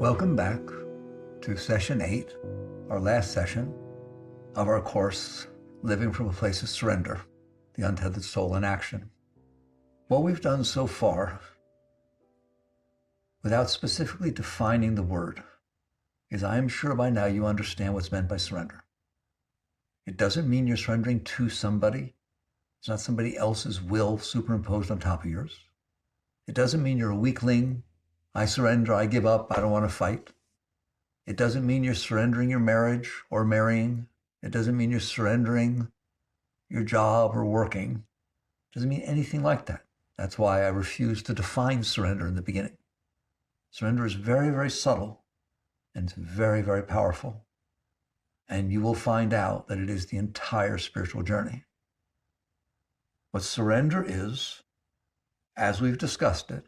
Welcome back to session 8, our last session of our course, Living from a Place of Surrender, the Untethered Soul in Action. What we've done so far, without specifically defining the word, is I am sure by now you understand what's meant by surrender. It doesn't mean you're surrendering to somebody. It's not somebody else's will superimposed on top of yours. It doesn't mean you're a weakling. I surrender, I give up, I don't want to fight. It doesn't mean you're surrendering your marriage or marrying. It doesn't mean you're surrendering your job or working. It doesn't mean anything like that. That's why I refuse to define surrender in the beginning. Surrender is very, very subtle and it's very, very powerful. And you will find out that it is the entire spiritual journey. What surrender is, as we've discussed it,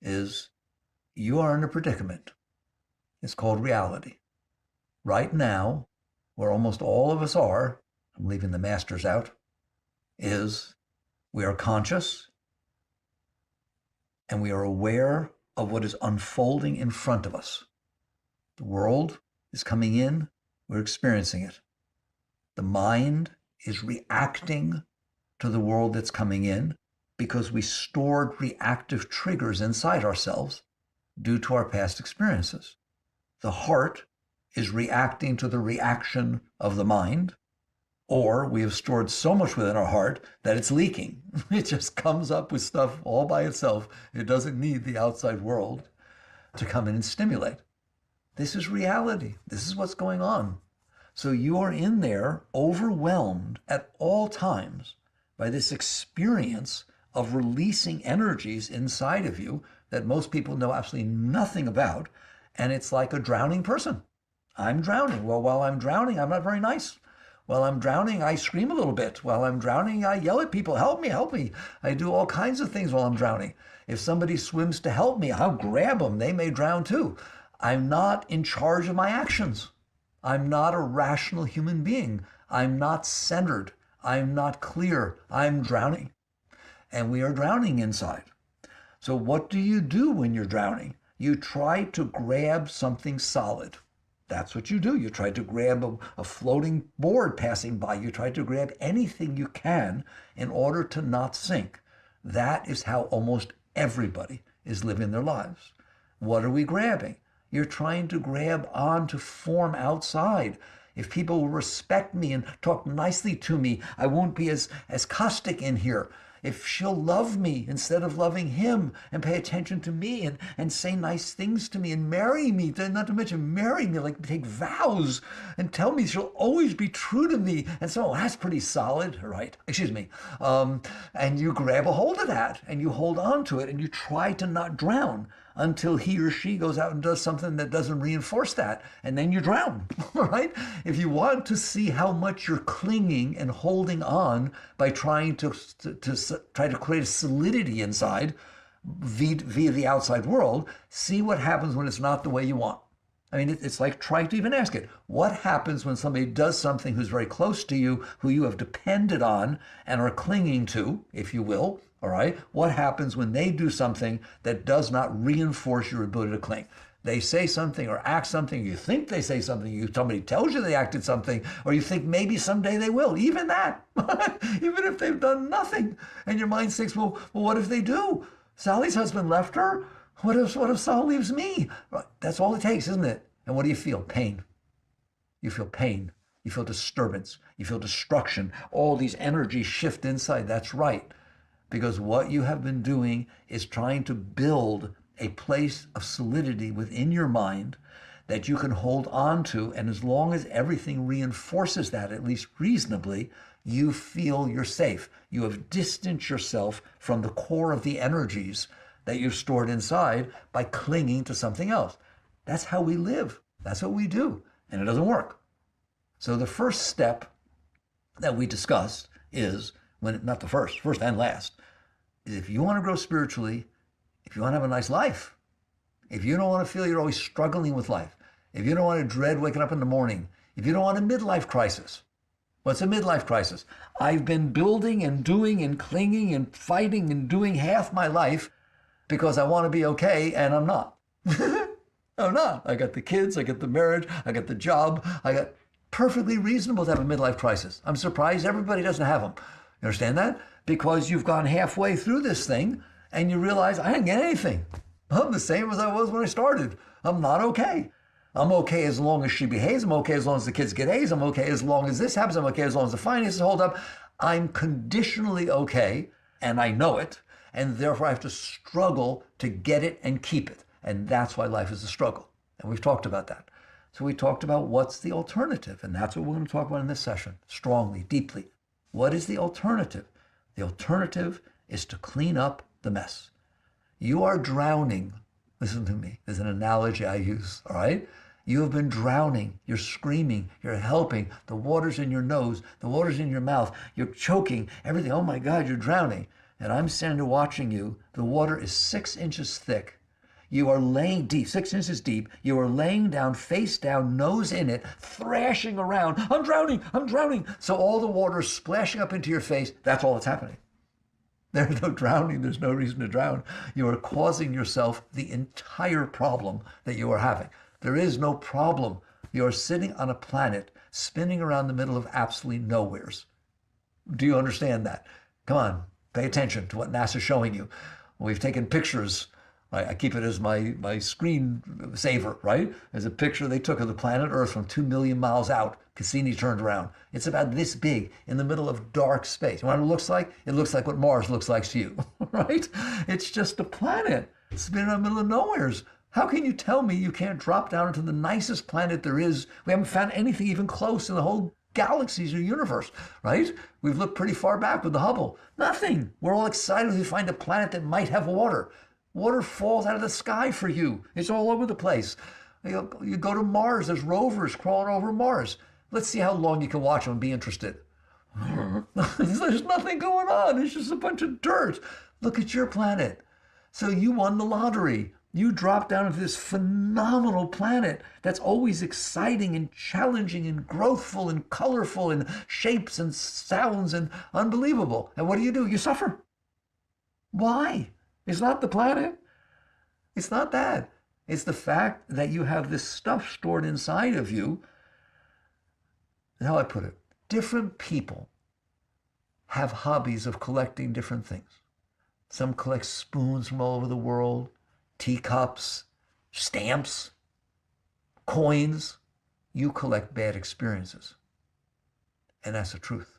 is you are in a predicament. It's called reality. Right now, where almost all of us are, I'm leaving the masters out, is we are conscious and we are aware of what is unfolding in front of us. The world is coming in, we're experiencing it. The mind is reacting to the world that's coming in because we stored reactive triggers inside ourselves due to our past experiences. The heart is reacting to the reaction of the mind, or we have stored so much within our heart that it's leaking. It just comes up with stuff all by itself. It doesn't need the outside world to come in and stimulate. This is reality. This is what's going on. So you are in there overwhelmed at all times by this experience of releasing energies inside of you that most people know absolutely nothing about, and it's like a drowning person. I'm drowning. Well, while I'm drowning, I'm not very nice. While I'm drowning, I scream a little bit. While I'm drowning, I yell at people, help me, help me. I do all kinds of things while I'm drowning. If somebody swims to help me, I'll grab them. They may drown too. I'm not in charge of my actions. I'm not a rational human being. I'm not centered. I'm not clear. I'm drowning. And we are drowning inside. So what do you do when you're drowning? You try to grab something solid. That's what you do. You try to grab a floating board passing by. You try to grab anything you can in order to not sink. That is how almost everybody is living their lives. What are we grabbing? You're trying to grab on to form outside. If people will respect me and talk nicely to me, I won't be as caustic in here. If she'll love me instead of loving him and pay attention to me and say nice things to me and marry me, not to mention marry me, like take vows and tell me she'll always be true to me. And so that's pretty solid, right? Excuse me. And you grab a hold of that and you hold on to it and you try to not drown until he or she goes out and does something that doesn't reinforce that, and then you drown, right? If you want to see how much you're clinging and holding on by trying to try to create a solidity inside via the outside world, see what happens when it's not the way you want. I mean, it's like trying to even ask it. What happens when somebody does something who's very close to you, who you have depended on and are clinging to, if you will, all right? What happens when they do something that does not reinforce your ability to cling? They say something or act something, you think they say something, somebody tells you they acted something, or you think maybe someday they will. Even that, even if they've done nothing. And your mind thinks, well, what if they do? Sally's husband left her. What if Sal leaves me? That's all it takes, isn't it? And what do you feel? Pain. You feel pain. You feel disturbance. You feel destruction. All these energies shift inside. That's right. Because what you have been doing is trying to build a place of solidity within your mind that you can hold on to. And as long as everything reinforces that, at least reasonably, you feel you're safe. You have distanced yourself from the core of the energies that you've stored inside by clinging to something else. That's how we live. That's what we do. And it doesn't work. So the first step that we discussed is, not the first and last, is if you want to grow spiritually, if you want to have a nice life, if you don't want to feel you're always struggling with life, if you don't want to dread waking up in the morning, if you don't want a midlife crisis. What's a midlife crisis? I've been building and doing and clinging and fighting and doing half my life because I want to be okay and I'm not. I'm not. I got the kids, I got the marriage, I got the job, I got perfectly reasonable to have a midlife crisis. I'm surprised everybody doesn't have them. You understand that? Because you've gone halfway through this thing and you realize I didn't get anything. I'm the same as I was when I started. I'm not okay. I'm okay as long as she behaves. I'm okay as long as the kids get A's. I'm okay as long as this happens. I'm okay as long as the finances hold up. I'm conditionally okay, and I know it, and therefore I have to struggle to get it and keep it. And that's why life is a struggle. And we've talked about that. So we talked about what's the alternative, and that's what we're going to talk about in this session, strongly, deeply. What is the alternative? The alternative is to clean up the mess. You are drowning. Listen to me. There's an analogy I use, all right? You have been drowning. You're screaming. You're helping. The water's in your nose. The water's in your mouth. You're choking. Everything. Oh my God, you're drowning. And I'm standing there watching you. The water is 6 inches thick. You are laying deep, 6 inches deep. You are laying down, face down, nose in it, thrashing around. I'm drowning. I'm drowning. So all the water is splashing up into your face. That's all that's happening. There's no drowning. There's no reason to drown. You are causing yourself the entire problem that you are having. There is no problem. You are sitting on a planet spinning around the middle of absolutely nowheres. Do you understand that? Come on, pay attention to what NASA's showing you. We've taken pictures. I keep it as my screen saver, right? There's a picture they took of the planet Earth from 2 million miles out. Cassini turned around. It's about this big in the middle of dark space. You know what it looks like? It looks like what Mars looks like to you, right? It's just a planet. It's been in the middle of nowheres. How can you tell me you can't drop down into the nicest planet there is? We haven't found anything even close in the whole galaxies or universe, right? We've looked pretty far back with the Hubble. Nothing. We're all excited to find a planet that might have water. Water falls out of the sky for you. It's all over the place. You go to Mars, there's rovers crawling over Mars. Let's see how long you can watch them and be interested. There's nothing going on. It's just a bunch of dirt. Look at your planet. So you won the lottery. You dropped down into this phenomenal planet that's always exciting and challenging and growthful and colorful and shapes and sounds and unbelievable. And what do? You suffer. Why? It's not the planet. It's not that. It's the fact that you have this stuff stored inside of you. That's how I put it. Different people have hobbies of collecting different things. Some collect spoons from all over the world, teacups, stamps, coins. You collect bad experiences. And that's the truth.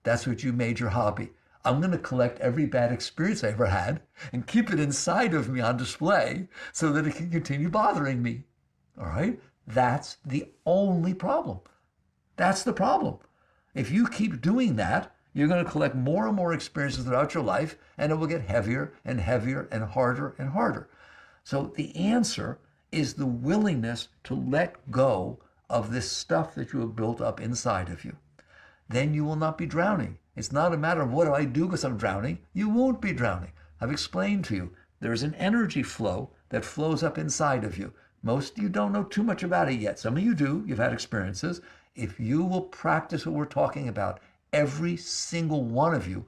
That's what you made your hobby. I'm going to collect every bad experience I ever had and keep it inside of me on display so that it can continue bothering me. All right? That's the only problem. That's the problem. If you keep doing that, you're going to collect more and more experiences throughout your life, and it will get heavier and heavier and harder and harder. So the answer is the willingness to let go of this stuff that you have built up inside of you. Then you will not be drowning. It's not a matter of what do I do because I'm drowning. You won't be drowning. I've explained to you, there's an energy flow that flows up inside of you. Most of you don't know too much about it yet. Some of you do. You've had experiences. If you will practice what we're talking about, every single one of you,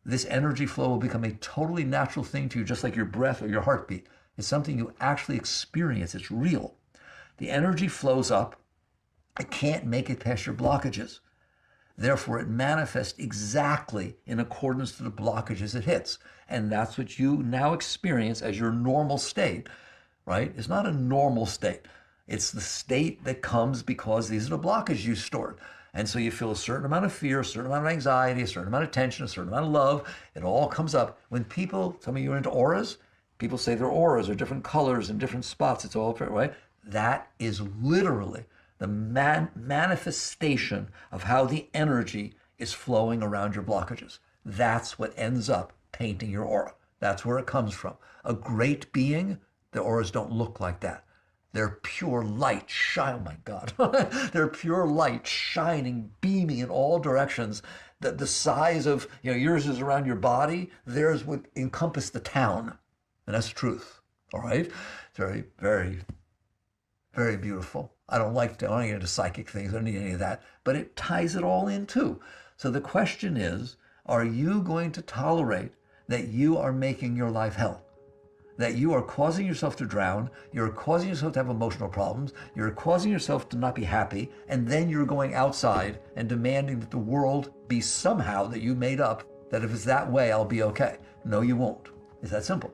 this energy flow will become a totally natural thing to you, just like your breath or your heartbeat. It's something you actually experience. It's real. The energy flows up. It can't make it past your blockages. Therefore, it manifests exactly in accordance to the blockages it hits. And that's what you now experience as your normal state, right? It's not a normal state. It's the state that comes because these are the blockages you stored. And so you feel a certain amount of fear, a certain amount of anxiety, a certain amount of tension, a certain amount of love. It all comes up. When people, some of you are into auras, people say their auras are different colors and different spots. It's all right. That is literally the manifestation of how the energy is flowing around your blockages. That's what ends up painting your aura. That's where it comes from. A great being, the auras don't look like that. They're pure light, oh my God. They're pure light, shining, beaming in all directions. The size of, yours is around your body, theirs would encompass the town. And that's truth, all right? It's very, very, very beautiful. I don't get into psychic things, I don't need any of that, but it ties it all in too. So the question is, are you going to tolerate that you are making your life hell? that you are causing yourself to drown, you're causing yourself to have emotional problems, you're causing yourself to not be happy, and then you're going outside and demanding that the world be somehow that you made up, that if it's that way, I'll be okay. No, you won't. It's that simple.